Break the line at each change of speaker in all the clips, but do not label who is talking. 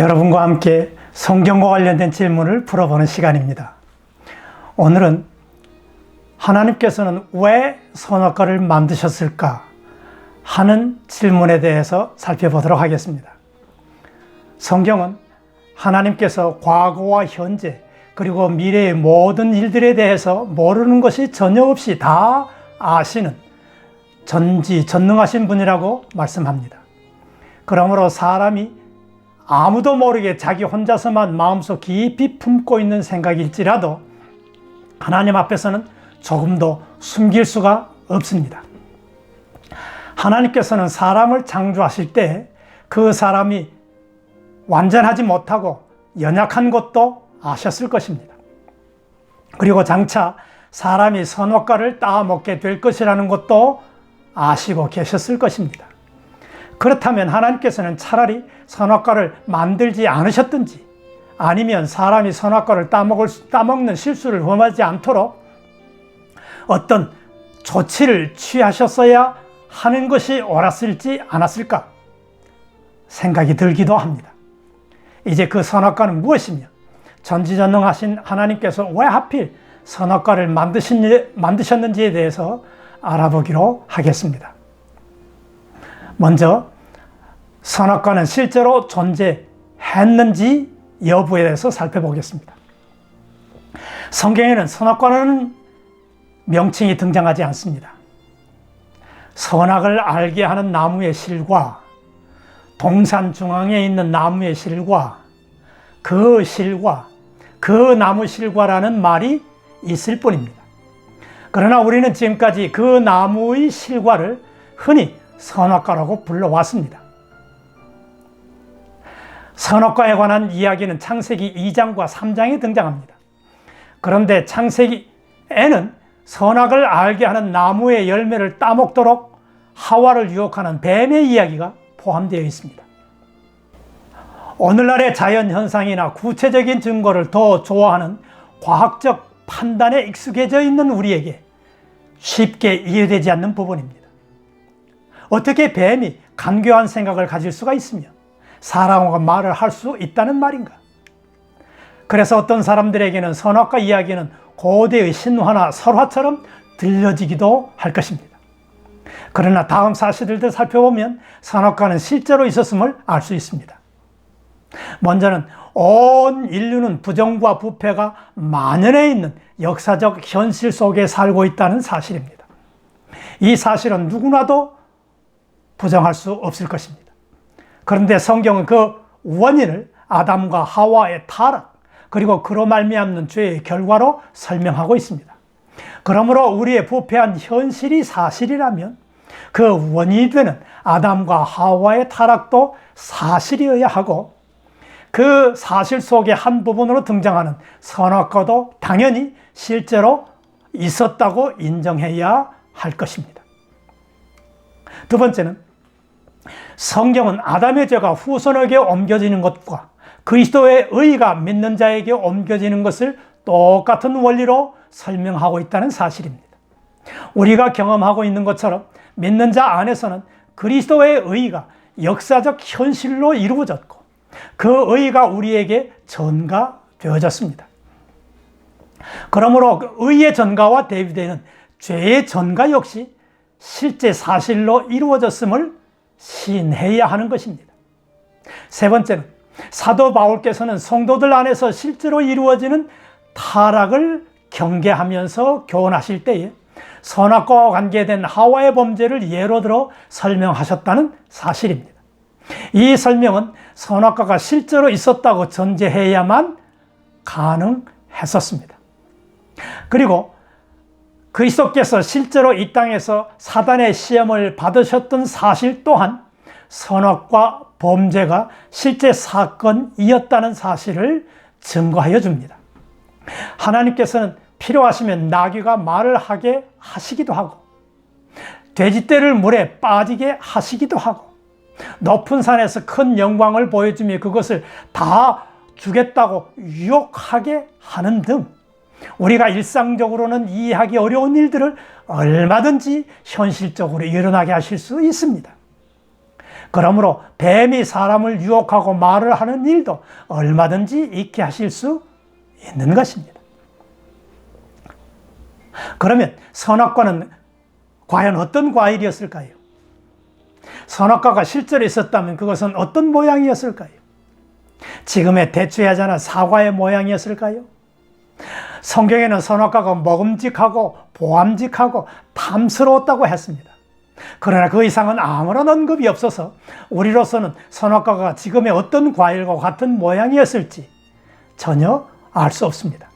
여러분과 함께 성경과 관련된 질문을 풀어보는 시간입니다. 오늘은 하나님께서는 왜 선악과를 만드셨을까 하는 질문에 대해서 살펴보도록 하겠습니다. 성경은 하나님께서 과거와 현재 그리고 미래의 모든 일들에 대해서 모르는 것이 전혀 없이 다 아시는 전지전능하신 분이라고 말씀합니다. 그러므로 사람이 아무도 모르게 자기 혼자서만 마음속 깊이 품고 있는 생각일지라도 하나님 앞에서는 조금도 숨길 수가 없습니다. 하나님께서는 사람을 창조하실 때 그 사람이 완전하지 못하고 연약한 것도 아셨을 것입니다. 그리고 장차 사람이 선악과를 따먹게 될 것이라는 것도 아시고 계셨을 것입니다. 그렇다면 하나님께서는 차라리 선악과를 만들지 않으셨든지 아니면 사람이 선악과를 따먹는 실수를 범하지 않도록 어떤 조치를 취하셨어야 하는 것이 옳았을지 않았을까 생각이 들기도 합니다. 이제 그 선악과는 무엇이며 전지전능하신 하나님께서 왜 하필 선악과를 만드셨는지에 대해서 알아보기로 하겠습니다. 먼저 선악과는 실제로 존재했는지 여부에 대해서 살펴보겠습니다. 성경에는 선악과라는 명칭이 등장하지 않습니다. 선악을 알게 하는 나무의 실과 동산 중앙에 있는 나무의 실과 그 나무 실과라는 말이 있을 뿐입니다. 그러나 우리는 지금까지 그 나무의 실과를 흔히 선악과라고 불러왔습니다. 선악과에 관한 이야기는 창세기 2장과 3장에 등장합니다. 그런데 창세기에는 선악을 알게 하는 나무의 열매를 따먹도록 하와를 유혹하는 뱀의 이야기가 포함되어 있습니다. 오늘날의 자연현상이나 구체적인 증거를 더 좋아하는 과학적 판단에 익숙해져 있는 우리에게 쉽게 이해되지 않는 부분입니다. 어떻게 뱀이 간교한 생각을 가질 수가 있으며 사람과 말을 할 수 있다는 말인가? 그래서 어떤 사람들에게는 선악과 이야기는 고대의 신화나 설화처럼 들려지기도 할 것입니다. 그러나 다음 사실들을 살펴보면 선악과는 실제로 있었음을 알 수 있습니다. 먼저는 온 인류는 부정과 부패가 만연해 있는 역사적 현실 속에 살고 있다는 사실입니다. 이 사실은 누구나도 부정할 수 없을 것입니다. 그런데 성경은 그 원인을 아담과 하와의 타락 그리고 그로 말미암는 죄의 결과로 설명하고 있습니다. 그러므로 우리의 부패한 현실이 사실이라면 그 원인이 되는 아담과 하와의 타락도 사실이어야 하고 그 사실 속의 한 부분으로 등장하는 선악과도 당연히 실제로 있었다고 인정해야 할 것입니다. 두 번째는 성경은 아담의 죄가 후손에게 옮겨지는 것과 그리스도의 의가 믿는 자에게 옮겨지는 것을 똑같은 원리로 설명하고 있다는 사실입니다. 우리가 경험하고 있는 것처럼 믿는 자 안에서는 그리스도의 의가 역사적 현실로 이루어졌고 그 의가 우리에게 전가되어졌습니다. 그러므로 의의 전가와 대비되는 죄의 전가 역시 실제 사실로 이루어졌음을 시인해야 하는 것입니다. 세 번째는 사도 바울께서는 성도들 안에서 실제로 이루어지는 타락을 경계하면서 교훈하실 때에 선악과와 관계된 하와의 범죄를 예로 들어 설명하셨다는 사실입니다. 이 설명은 선악과가 실제로 있었다고 전제해야만 가능했었습니다. 그리고 그리스도께서 실제로 이 땅에서 사단의 시험을 받으셨던 사실 또한 선악과 범죄가 실제 사건이었다는 사실을 증거하여 줍니다. 하나님께서는 필요하시면 나귀가 말을 하게 하시기도 하고 돼지떼를 물에 빠지게 하시기도 하고 높은 산에서 큰 영광을 보여주며 그것을 다 주겠다고 유혹하게 하는 등 우리가 일상적으로는 이해하기 어려운 일들을 얼마든지 현실적으로 일어나게 하실 수 있습니다. 그러므로 뱀이 사람을 유혹하고 말을 하는 일도 얼마든지 있게 하실 수 있는 것입니다. 그러면 선악과는 과연 어떤 과일이었을까요? 선악과가 실제로 있었다면 그것은 어떤 모양이었을까요? 지금의 대추야자나 사과의 모양이었을까요? 성경에는 선악과가 먹음직하고 보암직하고 탐스러웠다고 했습니다. 그러나 그 이상은 아무런 언급이 없어서 우리로서는 선악과가 지금의 어떤 과일과 같은 모양이었을지 전혀 알 수 없습니다.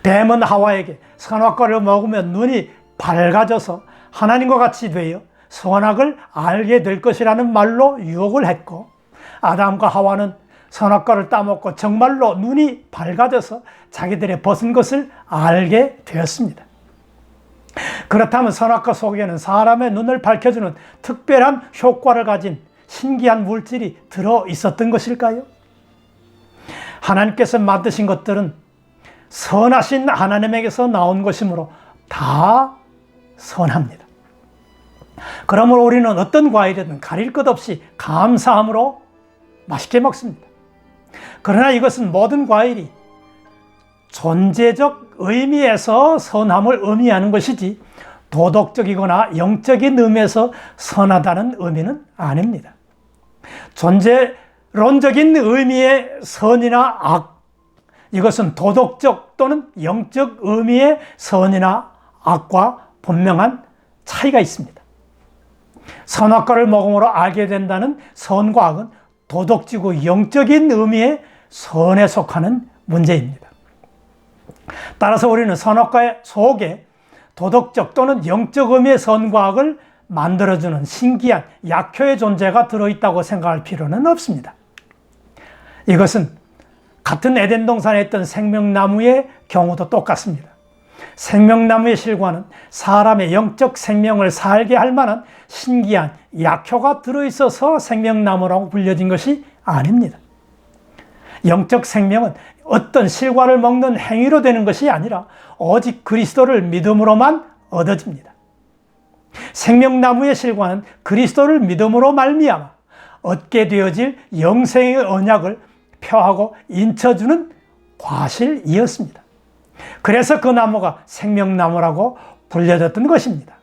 뱀은 하와에게 선악과를 먹으면 눈이 밝아져서 하나님과 같이 되어 선악을 알게 될 것이라는 말로 유혹을 했고, 아담과 하와는 선악과를 따먹고 정말로 눈이 밝아져서 자기들의 벗은 것을 알게 되었습니다. 그렇다면 선악과 속에는 사람의 눈을 밝혀주는 특별한 효과를 가진 신기한 물질이 들어 있었던 것일까요? 하나님께서 만드신 것들은 선하신 하나님에게서 나온 것이므로 다 선합니다. 그러므로 우리는 어떤 과일이든 가릴 것 없이 감사함으로 맛있게 먹습니다. 그러나 이것은 모든 과일이 존재적 의미에서 선함을 의미하는 것이지 도덕적이거나 영적인 의미에서 선하다는 의미는 아닙니다. 존재론적인 의미의 선이나 악, 이것은 도덕적 또는 영적 의미의 선이나 악과 분명한 차이가 있습니다. 선악과를 먹음으로 알게 된다는 선과 악은 도덕지고 영적인 의미의 선에 속하는 문제입니다. 따라서 우리는 선악과 속에 도덕적 또는 영적 의미의 선과 악을 만들어주는 신기한 약효의 존재가 들어있다고 생각할 필요는 없습니다. 이것은 같은 에덴 동산에 있던 생명나무의 경우도 똑같습니다. 생명나무의 실과는 사람의 영적 생명을 살게 할 만한 신기한 약효가 들어있어서 생명나무라고 불려진 것이 아닙니다. 영적 생명은 어떤 실과를 먹는 행위로 되는 것이 아니라 오직 그리스도를 믿음으로만 얻어집니다. 생명나무의 실과는 그리스도를 믿음으로 말미암아 얻게 되어질 영생의 언약을 표하고 인쳐주는 과실이었습니다. 그래서 그 나무가 생명나무라고 불려졌던 것입니다.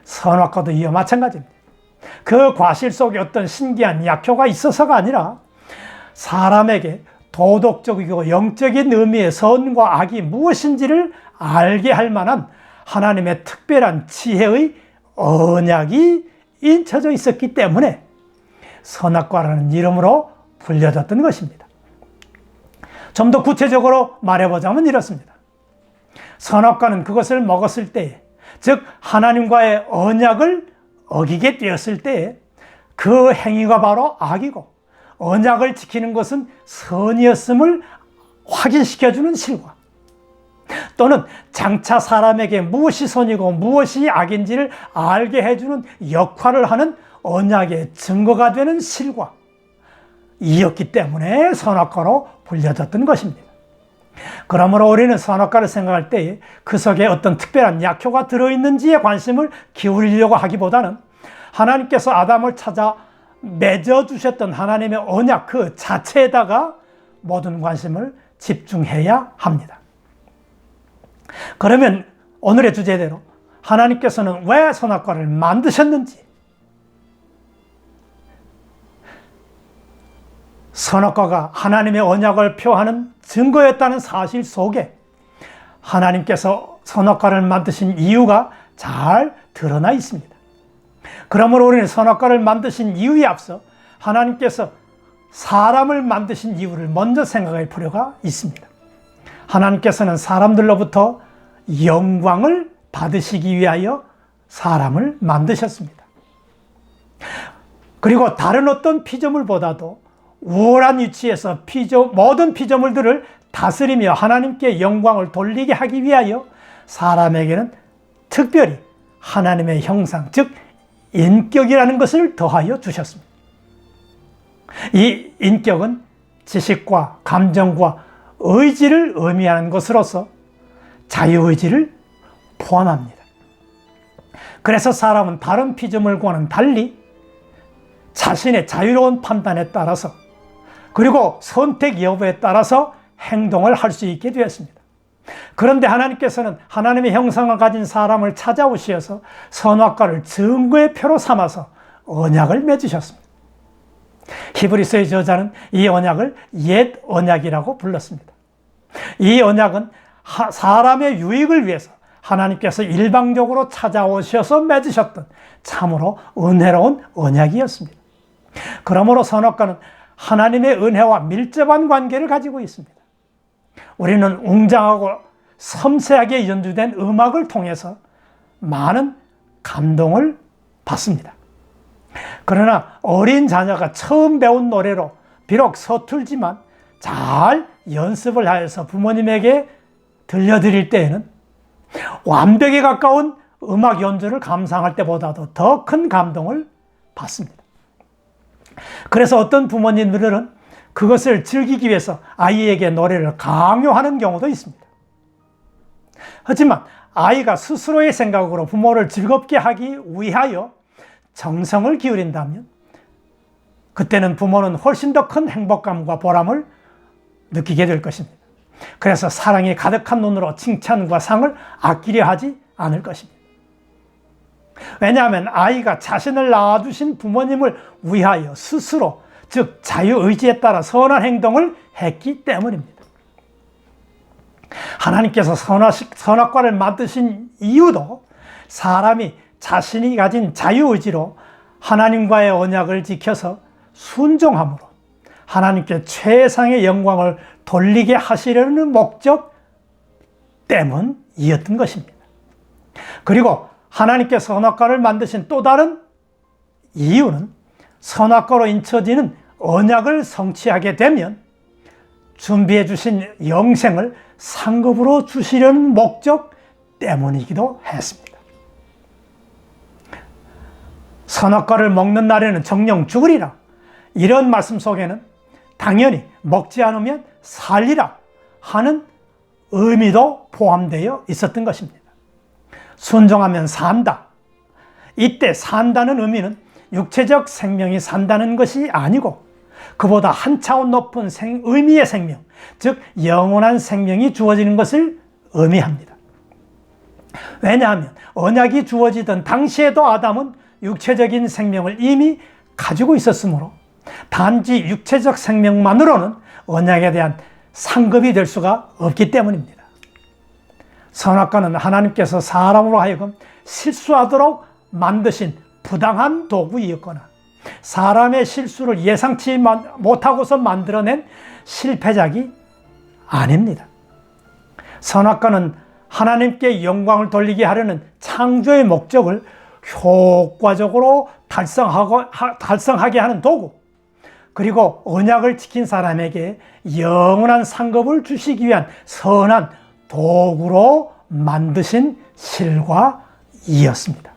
선악과도 이와 마찬가지입니다. 그 과실 속에 어떤 신기한 약효가 있어서가 아니라 사람에게 도덕적이고 영적인 의미의 선과 악이 무엇인지를 알게 할 만한 하나님의 특별한 지혜의 언약이 인쳐져 있었기 때문에 선악과라는 이름으로 불려졌던 것입니다. 좀 더 구체적으로 말해보자면 이렇습니다. 선악과는 그것을 먹었을 때에, 즉 하나님과의 언약을 어기게 되었을 때에 그 행위가 바로 악이고 언약을 지키는 것은 선이었음을 확인시켜주는 실과, 또는 장차 사람에게 무엇이 선이고 무엇이 악인지를 알게 해주는 역할을 하는 언약의 증거가 되는 실과 이었기 때문에 선악과로 불려졌던 것입니다. 그러므로 우리는 선악과를 생각할 때에 그 속에 어떤 특별한 약효가 들어있는지에 관심을 기울이려고 하기보다는 하나님께서 아담을 찾아 맺어주셨던 하나님의 언약 그 자체에다가 모든 관심을 집중해야 합니다. 그러면 오늘의 주제대로 하나님께서는 왜 선악과를 만드셨는지, 선악과가 하나님의 언약을 표하는 증거였다는 사실 속에 하나님께서 선악과를 만드신 이유가 잘 드러나 있습니다. 그러므로 우리는 선악과를 만드신 이유에 앞서 하나님께서 사람을 만드신 이유를 먼저 생각할 필요가 있습니다. 하나님께서는 사람들로부터 영광을 받으시기 위하여 사람을 만드셨습니다. 그리고 다른 어떤 피조물보다도 우월한 위치에서 모든 피조물들을 다스리며 하나님께 영광을 돌리게 하기 위하여 사람에게는 특별히 하나님의 형상, 즉 인격이라는 것을 더하여 주셨습니다. 이 인격은 지식과 감정과 의지를 의미하는 것으로서 자유의지를 포함합니다. 그래서 사람은 다른 피조물과는 달리 자신의 자유로운 판단에 따라서 그리고 선택 여부에 따라서 행동을 할 수 있게 되었습니다. 그런데 하나님께서는 하나님의 형상을 가진 사람을 찾아오셔서 선악과를 증거의 표로 삼아서 언약을 맺으셨습니다. 히브리서의 저자는 이 언약을 옛 언약이라고 불렀습니다. 이 언약은 사람의 유익을 위해서 하나님께서 일방적으로 찾아오셔서 맺으셨던 참으로 은혜로운 언약이었습니다. 그러므로 선악과는 하나님의 은혜와 밀접한 관계를 가지고 있습니다. 우리는 웅장하고 섬세하게 연주된 음악을 통해서 많은 감동을 받습니다. 그러나 어린 자녀가 처음 배운 노래로 비록 서툴지만 잘 연습을 하여서 부모님에게 들려드릴 때에는 완벽에 가까운 음악 연주를 감상할 때보다도 더 큰 감동을 받습니다. 그래서 어떤 부모님들은 그것을 즐기기 위해서 아이에게 노래를 강요하는 경우도 있습니다. 하지만 아이가 스스로의 생각으로 부모를 즐겁게 하기 위하여 정성을 기울인다면 그때는 부모는 훨씬 더 큰 행복감과 보람을 느끼게 될 것입니다. 그래서 사랑이 가득한 눈으로 칭찬과 상을 아끼려 하지 않을 것입니다. 왜냐하면 아이가 자신을 낳아주신 부모님을 위하여 스스로, 즉 자유의지에 따라 선한 행동을 했기 때문입니다. 하나님께서 선악과를 만드신 이유도 사람이 자신이 가진 자유의지로 하나님과의 언약을 지켜서 순종함으로 하나님께 최상의 영광을 돌리게 하시려는 목적 때문이었던 것입니다. 그리고 하나님께서 선악과를 만드신 또 다른 이유는 선악과로 인쳐지는 언약을 성취하게 되면 준비해 주신 영생을 상급으로 주시려는 목적 때문이기도 했습니다. 선악과를 먹는 날에는 정녕 죽으리라. 이런 말씀 속에는 당연히 먹지 않으면 살리라 하는 의미도 포함되어 있었던 것입니다. 순종하면 산다. 이때 산다는 의미는 육체적 생명이 산다는 것이 아니고 그보다 한 차원 높은 의미의 생명, 즉 영원한 생명이 주어지는 것을 의미합니다. 왜냐하면 언약이 주어지던 당시에도 아담은 육체적인 생명을 이미 가지고 있었으므로 단지 육체적 생명만으로는 언약에 대한 상급이 될 수가 없기 때문입니다. 선악과는 하나님께서 사람으로 하여금 실수하도록 만드신 부당한 도구이었거나 사람의 실수를 예상치 못하고서 만들어낸 실패작이 아닙니다. 선악과는 하나님께 영광을 돌리게 하려는 창조의 목적을 효과적으로 달성하게 하는 도구, 그리고 언약을 지킨 사람에게 영원한 상급을 주시기 위한 선한 도구로 만드신 실과이었습니다.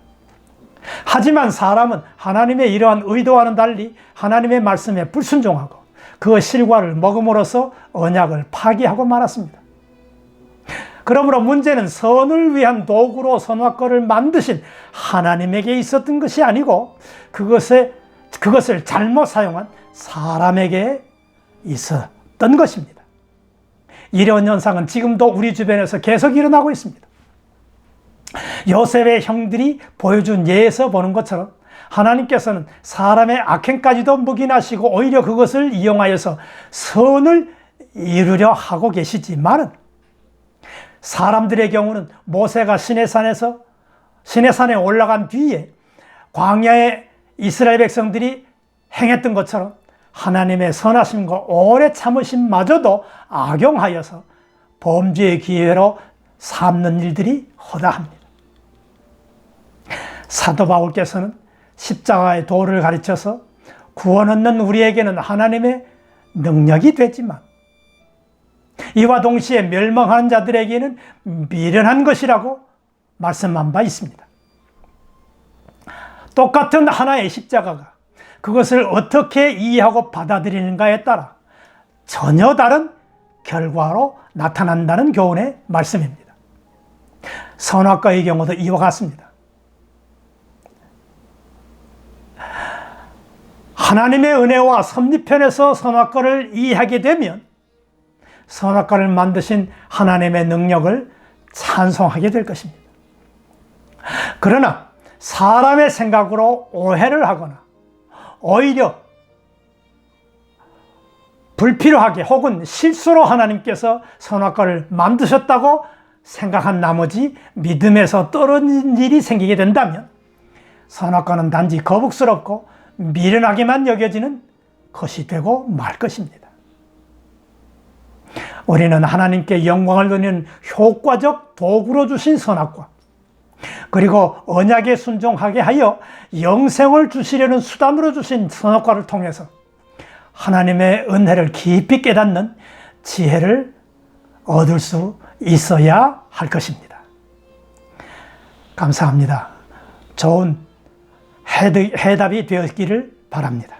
하지만 사람은 하나님의 이러한 의도와는 달리 하나님의 말씀에 불순종하고 그 실과를 먹음으로써 언약을 파기하고 말았습니다. 그러므로 문제는 선을 위한 도구로 선악과를 만드신 하나님에게 있었던 것이 아니고 그것을 잘못 사용한 사람에게 있었던 것입니다. 이런 현상은 지금도 우리 주변에서 계속 일어나고 있습니다. 요셉의 형들이 보여준 예에서 보는 것처럼 하나님께서는 사람의 악행까지도 묵인하시고 오히려 그것을 이용하여서 선을 이루려 하고 계시지만은 사람들의 경우는 모세가 시내산에 올라간 뒤에 광야에 이스라엘 백성들이 행했던 것처럼 하나님의 선하심과 오래 참으심마저도 악용하여서 범죄의 기회로 삼는 일들이 허다합니다. 사도 바울께서는 십자가의 도를 가르쳐서 구원 얻는 우리에게는 하나님의 능력이 되지만 이와 동시에 멸망하는 자들에게는 미련한 것이라고 말씀한 바 있습니다. 똑같은 하나의 십자가가 그것을 어떻게 이해하고 받아들이는가에 따라 전혀 다른 결과로 나타난다는 교훈의 말씀입니다. 선악과의 경우도 이와 같습니다. 하나님의 은혜와 섭리편에서 선악과를 이해하게 되면 선악과를 만드신 하나님의 능력을 찬송하게 될 것입니다. 그러나 사람의 생각으로 오해를 하거나 오히려 불필요하게 혹은 실수로 하나님께서 선악과를 만드셨다고 생각한 나머지 믿음에서 떨어진 일이 생기게 된다면 선악과는 단지 거북스럽고 미련하게만 여겨지는 것이 되고 말 것입니다. 우리는 하나님께 영광을 돌리는 효과적 도구로 주신 선악과, 그리고 언약에 순종하게 하여 영생을 주시려는 수단으로 주신 선악과를 통해서 하나님의 은혜를 깊이 깨닫는 지혜를 얻을 수 있어야 할 것입니다. 감사합니다. 좋은 해답이 되었기를 바랍니다.